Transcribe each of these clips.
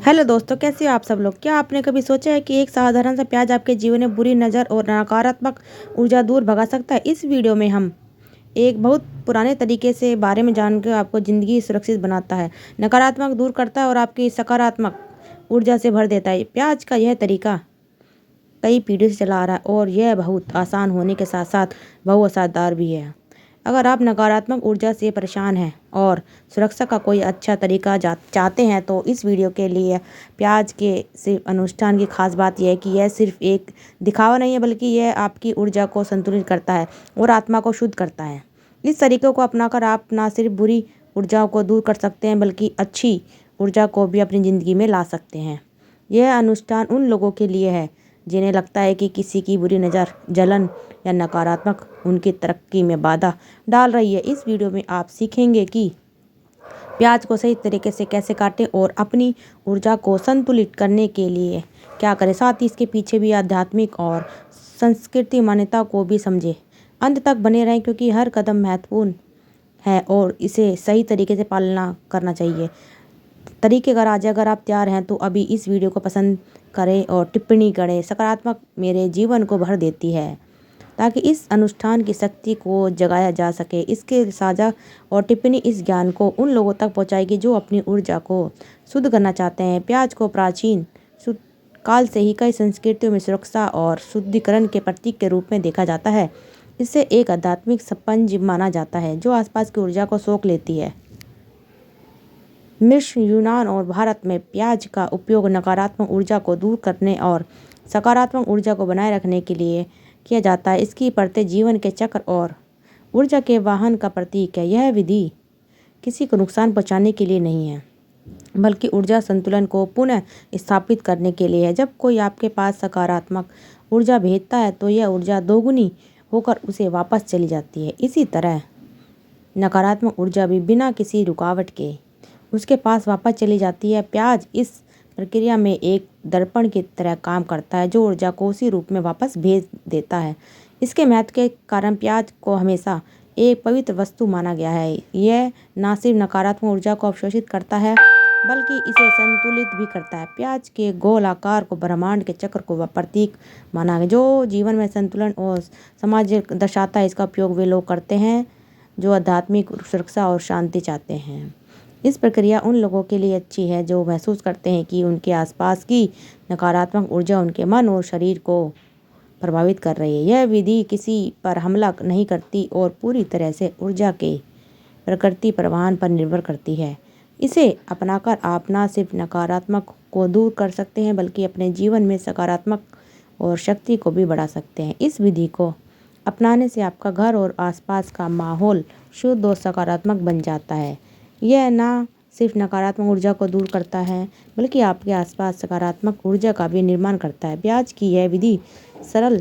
Hello दोस्तों, कैसे हो आप सब लोग। क्या आपने कभी सोचा है कि एक साधारण सा प्याज आपके जीवन में बुरी नज़र और नकारात्मक ऊर्जा दूर भगा सकता है। इस वीडियो में हम एक बहुत पुराने तरीके से बारे में जानकर आपको ज़िंदगी सुरक्षित बनाता है, नकारात्मक दूर करता है और आपकी सकारात्मक ऊर्जा से भर देता है। प्याज का यह तरीका कई पीढ़ियों से चला आ रहा है और यह बहुत आसान होने के साथ साथ बहुत असरदार भी है। अगर आप नकारात्मक ऊर्जा से परेशान हैं और सुरक्षा का कोई अच्छा तरीका चाहते हैं तो इस वीडियो के लिए प्याज के सिर्फ अनुष्ठान की खास बात यह है कि यह सिर्फ एक दिखावा नहीं है, बल्कि यह आपकी ऊर्जा को संतुलित करता है और आत्मा को शुद्ध करता है। इस तरीके को अपनाकर आप ना सिर्फ बुरी ऊर्जाओं को दूर कर सकते हैं, बल्कि अच्छी ऊर्जा को भी अपनी ज़िंदगी में ला सकते हैं। यह अनुष्ठान उन लोगों के लिए है जिन्हें लगता है कि किसी की बुरी नज़र, जलन या नकारात्मक उनकी तरक्की में बाधा डाल रही है। इस वीडियो में आप सीखेंगे कि प्याज को सही तरीके से कैसे काटें और अपनी ऊर्जा को संतुलित करने के लिए क्या करें। साथ ही इसके पीछे भी आध्यात्मिक और संस्कृति मान्यता को भी समझें। अंत तक बने रहें क्योंकि हर कदम महत्वपूर्ण है और इसे सही तरीके से पालना करना चाहिए। तरीके अगर आप तैयार हैं तो अभी इस वीडियो को पसंद करें और टिप्पणी करें। सकारात्मक मेरे जीवन को भर देती है, ताकि इस अनुष्ठान की शक्ति को जगाया जा सके। इसके साझा और टिप्पणी इस ज्ञान को उन लोगों तक पहुंचाएगी जो अपनी ऊर्जा को शुद्ध करना चाहते हैं। प्याज को प्राचीन काल से ही कई संस्कृतियों में सुरक्षा और शुद्धिकरण के प्रतीक के रूप में देखा जाता है। इसे एक आध्यात्मिक स्पंज माना जाता है जो आसपास की ऊर्जा को सोख लेती है। मिस्र, यूनान और भारत में प्याज का उपयोग नकारात्मक ऊर्जा को दूर करने और सकारात्मक ऊर्जा को बनाए रखने के लिए किया जाता है। इसकी परतें जीवन के चक्र और ऊर्जा के वाहन का प्रतीक है। यह विधि किसी को नुकसान पहुंचाने के लिए नहीं है, बल्कि ऊर्जा संतुलन को पुनः स्थापित करने के लिए है। जब कोई आपके पास सकारात्मक ऊर्जा भेजता है तो यह ऊर्जा दोगुनी होकर उसे वापस चली जाती है। इसी तरह नकारात्मक ऊर्जा भी बिना किसी रुकावट के उसके पास वापस चली जाती है। प्याज इस प्रक्रिया में एक दर्पण की तरह काम करता है जो ऊर्जा को उसी रूप में वापस भेज देता है। इसके महत्व के कारण प्याज को हमेशा एक पवित्र वस्तु माना गया है। यह न सिर्फ नकारात्मक ऊर्जा को अवशोषित करता है, बल्कि इसे संतुलित भी करता है। प्याज के गोल आकार को ब्रह्मांड के चक्र को प्रतीक माना गया जो जीवन में संतुलन और समाज दर्शाता है। इसका उपयोग वे लोग करते हैं जो आध्यात्मिक सुरक्षा और शांति चाहते हैं। इस प्रक्रिया उन लोगों के लिए अच्छी है जो महसूस करते हैं कि उनके आसपास की नकारात्मक ऊर्जा उनके मन और शरीर को प्रभावित कर रही है। यह विधि किसी पर हमला नहीं करती और पूरी तरह से ऊर्जा के प्रकृति प्रवाह पर निर्भर करती है। इसे अपनाकर आप न सिर्फ नकारात्मक को दूर कर सकते हैं, बल्कि अपने जीवन में सकारात्मक और शक्ति को भी बढ़ा सकते हैं। इस विधि को अपनाने से आपका घर और आसपास का माहौल शुद्ध और सकारात्मक बन जाता है। यह न सिर्फ नकारात्मक ऊर्जा को दूर करता है, बल्कि आपके आसपास सकारात्मक ऊर्जा का भी निर्माण करता है। प्याज की यह विधि सरल,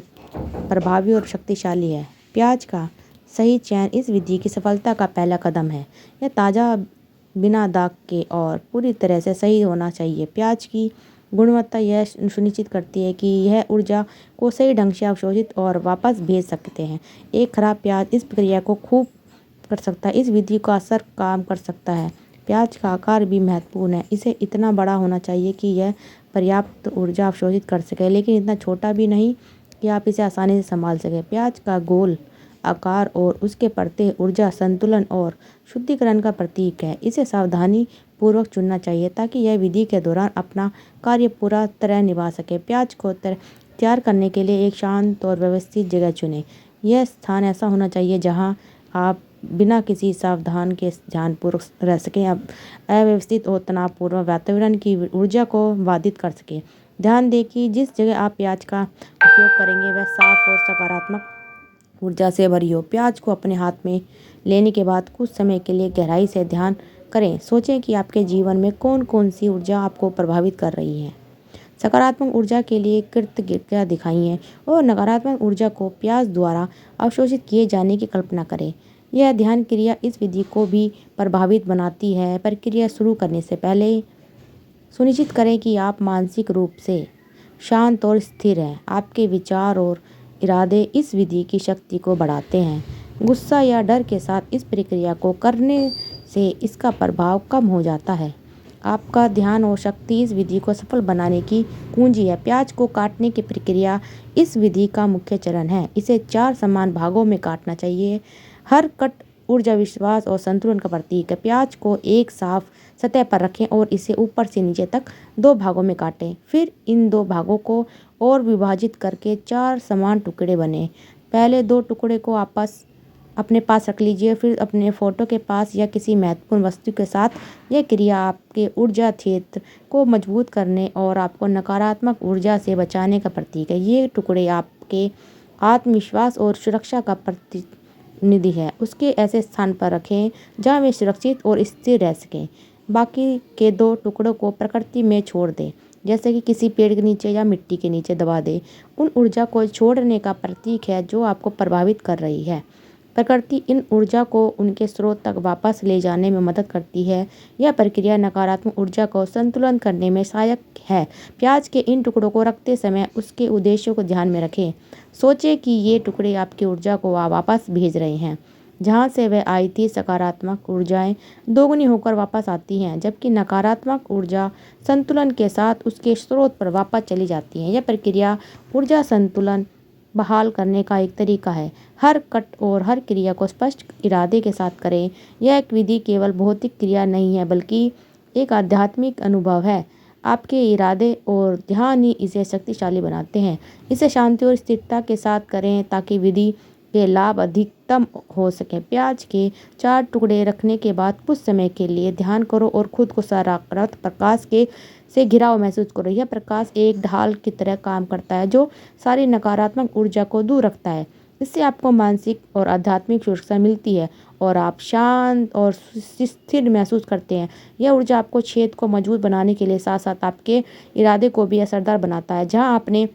प्रभावी और शक्तिशाली है। प्याज का सही चयन इस विधि की सफलता का पहला कदम है। यह ताज़ा, बिना दाग के और पूरी तरह से सही होना चाहिए। प्याज की गुणवत्ता यह सुनिश्चित करती है कि यह ऊर्जा को सही ढंग से अवशोषित और वापस भेज सकते हैं। एक खराब प्याज इस प्रक्रिया को खूब कर सकता है। इस विधि का असर काम कर सकता है। प्याज का आकार भी महत्वपूर्ण है। इसे इतना बड़ा होना चाहिए कि यह पर्याप्त ऊर्जा अवशोषित कर सके, लेकिन इतना छोटा भी नहीं कि आप इसे आसानी से संभाल सकें। प्याज का गोल आकार और उसके परतें ऊर्जा संतुलन और शुद्धिकरण का प्रतीक है। इसे सावधानी पूर्वक चुनना चाहिए ताकि यह विधि के दौरान अपना कार्य पूरा तरह निभा सके। प्याज को तैयार करने के लिए एक शांत और व्यवस्थित जगह चुनें। यह स्थान ऐसा होना चाहिए जहां आप बिना किसी सावधान के ध्यानपूर्वक रह सकें। अब अव्यवस्थित और तनावपूर्ण वातावरण की ऊर्जा को बाधित कर सके। ध्यान दें कि जिस जगह आप प्याज का उपयोग करेंगे वह साफ और सकारात्मक ऊर्जा से भरी हो। प्याज को अपने हाथ में लेने के बाद कुछ समय के लिए गहराई से ध्यान करें। सोचें कि आपके जीवन में कौन कौन सी ऊर्जा आपको प्रभावित कर रही है। सकारात्मक ऊर्जा के लिए कृतज्ञता दिखाइए और नकारात्मक ऊर्जा को प्याज द्वारा अवशोषित किए जाने की कल्पना करें। यह ध्यान क्रिया इस विधि को भी प्रभावित बनाती है। प्रक्रिया शुरू करने से पहले सुनिश्चित करें कि आप मानसिक रूप से शांत और स्थिर हैं। आपके विचार और इरादे इस विधि की शक्ति को बढ़ाते हैं। गुस्सा या डर के साथ इस प्रक्रिया को करने से इसका प्रभाव कम हो जाता है। आपका ध्यान और शक्ति इस विधि को सफल बनाने की कुंजी है। प्याज को काटने की प्रक्रिया इस विधि का मुख्य चरण है। इसे 4 समान भागों में काटना चाहिए। हर कट ऊर्जा, विश्वास और संतुलन का प्रतीक है। प्याज को एक साफ सतह पर रखें और इसे ऊपर से नीचे तक 2 भागों में काटें। फिर इन 2 भागों को और विभाजित करके 4 समान टुकड़े बने। पहले 2 टुकड़े को अपने पास रख लीजिए, फिर अपने फोटो के पास या किसी महत्वपूर्ण वस्तु के साथ। यह क्रिया आपके ऊर्जा क्षेत्र को मजबूत करने और आपको नकारात्मक ऊर्जा से बचाने का प्रतीक है। ये टुकड़े आपके आत्मविश्वास और सुरक्षा का प्रतिनिधि है। उसके ऐसे स्थान पर रखें जहाँ वे सुरक्षित और स्थिर रह सकें। बाकी के 2 टुकड़ों को प्रकृति में छोड़ दें, जैसे कि किसी पेड़ के नीचे या मिट्टी के नीचे दबा दें। उन ऊर्जा को छोड़ने का प्रतीक है जो आपको प्रभावित कर रही है। प्रकृति इन ऊर्जा को उनके स्रोत तक वापस ले जाने में मदद करती है। यह प्रक्रिया नकारात्मक ऊर्जा को संतुलन करने में सहायक है। प्याज के इन टुकड़ों को रखते समय उसके उद्देश्यों को ध्यान में रखें। सोचें कि ये टुकड़े आपकी ऊर्जा को वापस भेज रहे हैं जहाँ से वह आई थी। सकारात्मक ऊर्जाएं दोगुनी होकर वापस आती हैं, जबकि नकारात्मक ऊर्जा संतुलन के साथ उसके स्रोत पर वापस चली जाती है। यह प्रक्रिया ऊर्जा संतुलन बहाल करने का एक तरीका है। हर कट और हर क्रिया को स्पष्ट इरादे के साथ करें। यह एक विधि केवल भौतिक क्रिया नहीं है, बल्कि एक आध्यात्मिक अनुभव है। आपके इरादे और ध्यान ही इसे शक्तिशाली बनाते हैं। इसे शांति और स्थिरता के साथ करें ताकि विधि के लाभ अधिकतम हो सके। प्याज के 4 टुकड़े रखने के बाद कुछ समय के लिए ध्यान करो और खुद को सकारात्मक प्रकाश से घिरा हुआ महसूस करो। यह प्रकाश एक ढाल की तरह काम करता है जो सारी नकारात्मक ऊर्जा को दूर रखता है। इससे आपको मानसिक और आध्यात्मिक सुरक्षा मिलती है और आप शांत और स्थिर महसूस करते हैं। यह ऊर्जा आपको क्षेत्र को मजबूत बनाने के लिए साथ साथ आपके इरादे को भी असरदार बनाता है। जहाँ आपने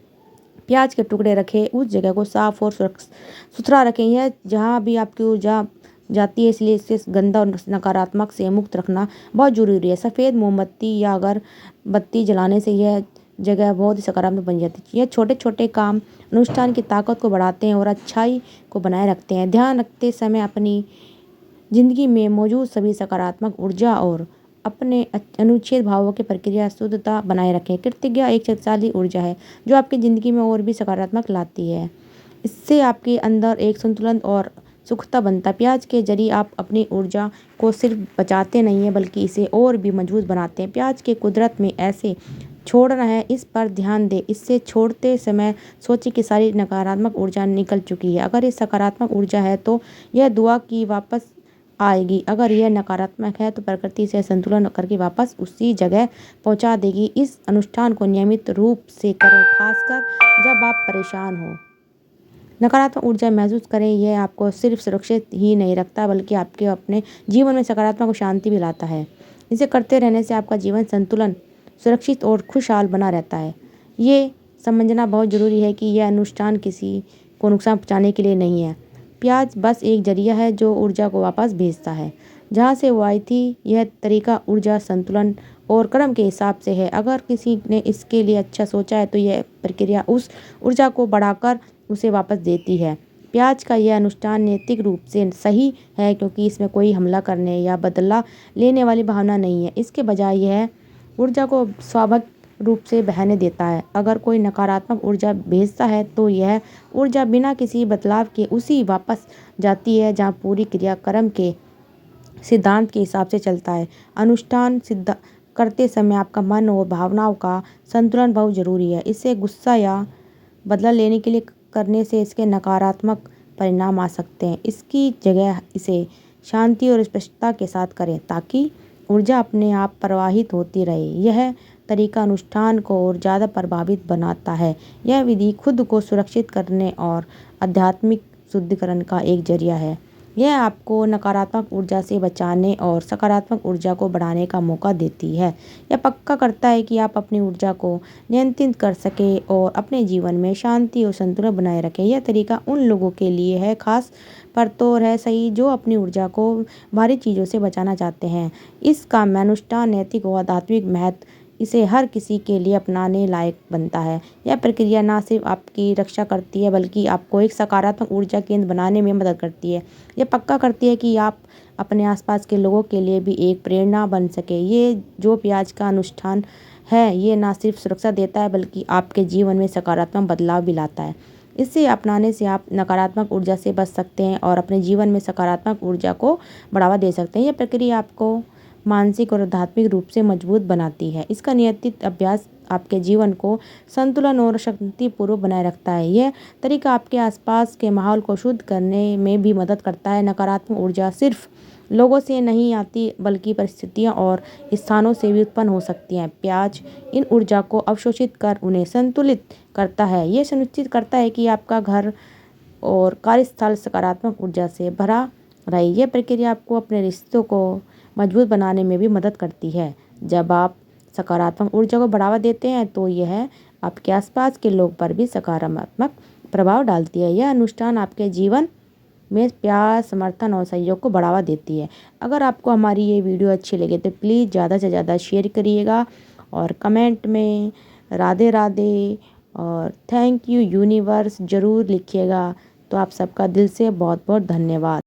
प्याज के टुकड़े रखे उस जगह को साफ और सुथरा रखें। यह जहाँ भी आपकी ऊर्जा जाती है, इसलिए इसे गंदा और नकारात्मक से मुक्त रखना बहुत जरूरी है। सफ़ेद मोमबत्ती या अगरबत्ती जलाने से यह जगह बहुत ही सकारात्मक बन जाती है। यह छोटे छोटे काम अनुष्ठान की ताकत को बढ़ाते हैं और अच्छाई को बनाए रखते हैं। ध्यान रखते समय अपनी जिंदगी में मौजूद सभी सकारात्मक ऊर्जा और अपने अनुच्छेद भावों की प्रक्रिया शुद्धता बनाए रखें। कृतज्ञता एक शक्तिशाली ऊर्जा है जो आपकी ज़िंदगी में और भी सकारात्मक लाती है। इससे आपके अंदर एक संतुलन और सुखता बनता है। प्याज के जरिए आप अपनी ऊर्जा को सिर्फ बचाते नहीं हैं, बल्कि इसे और भी मजबूत बनाते हैं। प्याज के कुदरत में ऐसे छोड़ना है, इस पर ध्यान दें। इससे छोड़ते समय सोचें कि सारी नकारात्मक ऊर्जा निकल चुकी है। अगर ये सकारात्मक ऊर्जा है तो यह दुआ की वापस आएगी। अगर यह नकारात्मक है तो प्रकृति से संतुलन करके वापस उसी जगह पहुंचा देगी। इस अनुष्ठान को नियमित रूप से करें, खासकर जब आप परेशान हो। नकारात्मक ऊर्जा महसूस करें। यह आपको सिर्फ सुरक्षित ही नहीं रखता, बल्कि आपके अपने जीवन में सकारात्मक और शांति भी लाता है। इसे करते रहने से आपका जीवन संतुलन, सुरक्षित और खुशहाल बना रहता है। ये समझना बहुत ज़रूरी है कि यह अनुष्ठान किसी को नुकसान पहुंचाने के लिए नहीं है। प्याज बस एक जरिया है जो ऊर्जा को वापस भेजता है जहाँ से वो आई थी। यह तरीका ऊर्जा संतुलन और कर्म के हिसाब से है। अगर किसी ने इसके लिए अच्छा सोचा है तो यह प्रक्रिया उस ऊर्जा को बढ़ाकर उसे वापस देती है। प्याज का यह अनुष्ठान नैतिक रूप से सही है क्योंकि इसमें कोई हमला करने या बदला लेने वाली भावना नहीं है। इसके बजाय यह ऊर्जा को स्वाभाविक रूप से बहने देता है। अगर कोई नकारात्मक ऊर्जा भेजता है तो यह ऊर्जा बिना किसी बदलाव के उसी वापस जाती है जहाँ पूरी क्रिया कर्म के सिद्धांत के हिसाब से चलता है। अनुष्ठान सिद्ध करते समय आपका मन और भावनाओं का संतुलन बहुत ज़रूरी है। इसे गुस्सा या बदला लेने के लिए करने से इसके नकारात्मक परिणाम आ सकते हैं। इसकी जगह इसे शांति और स्पष्टता के साथ करें ताकि ऊर्जा अपने आप प्रवाहित होती रहे। यह तरीका अनुष्ठान को और ज़्यादा प्रभावित बनाता है। यह विधि खुद को सुरक्षित करने और आध्यात्मिक शुद्धिकरण का एक जरिया है। यह आपको नकारात्मक ऊर्जा से बचाने और सकारात्मक ऊर्जा को बढ़ाने का मौका देती है। यह पक्का करता है कि आप अपनी ऊर्जा को नियंत्रित कर सकें और अपने जीवन में शांति और संतुलन बनाए रखें। यह तरीका उन लोगों के लिए है, खास पर तो है सही, जो अपनी ऊर्जा को भारी चीज़ों से बचाना चाहते हैं। इस काम में अनुष्ठान नैतिक और आध्यात्मिक महत्व इसे हर किसी के लिए अपनाने लायक बनता है। यह प्रक्रिया न सिर्फ आपकी रक्षा करती है बल्कि आपको एक सकारात्मक ऊर्जा केंद्र बनाने में मदद करती है। यह पक्का करती है कि आप अपने आसपास के लोगों के लिए भी एक प्रेरणा बन सके। ये जो प्याज का अनुष्ठान है, ये न सिर्फ सुरक्षा देता है बल्कि आपके जीवन में सकारात्मक बदलाव भी लाता है। इसे अपनाने से आप नकारात्मक ऊर्जा से बच सकते हैं और अपने जीवन में सकारात्मक ऊर्जा को बढ़ावा दे सकते हैं। यह प्रक्रिया आपको मानसिक और आध्यात्मिक रूप से मजबूत बनाती है। इसका नियमित अभ्यास आपके जीवन को संतुलन और शांतिपूर्वक बनाए रखता है। यह तरीका आपके आसपास के माहौल को शुद्ध करने में भी मदद करता है। नकारात्मक ऊर्जा सिर्फ लोगों से नहीं आती बल्कि परिस्थितियाँ और स्थानों से भी उत्पन्न हो सकती हैं। प्याज इन ऊर्जा को अवशोषित कर उन्हें संतुलित करता है। ये सुनिश्चित करता है कि आपका घर और कार्यस्थल सकारात्मक ऊर्जा से भरा रहे। यह प्रक्रिया आपको अपने रिश्तों को मजबूत बनाने में भी मदद करती है। जब आप सकारात्मक ऊर्जा को बढ़ावा देते हैं तो यह आपके आसपास के लोग पर भी सकारात्मक प्रभाव डालती है। यह अनुष्ठान आपके जीवन में प्यार, समर्थन और सहयोग को बढ़ावा देती है। अगर आपको हमारी ये वीडियो अच्छी लगे तो प्लीज़ ज़्यादा से ज़्यादा शेयर करिएगा और कमेंट में राधे राधे और थैंक यू यूनिवर्स ज़रूर लिखिएगा। तो आप सबका दिल से बहुत बहुत धन्यवाद।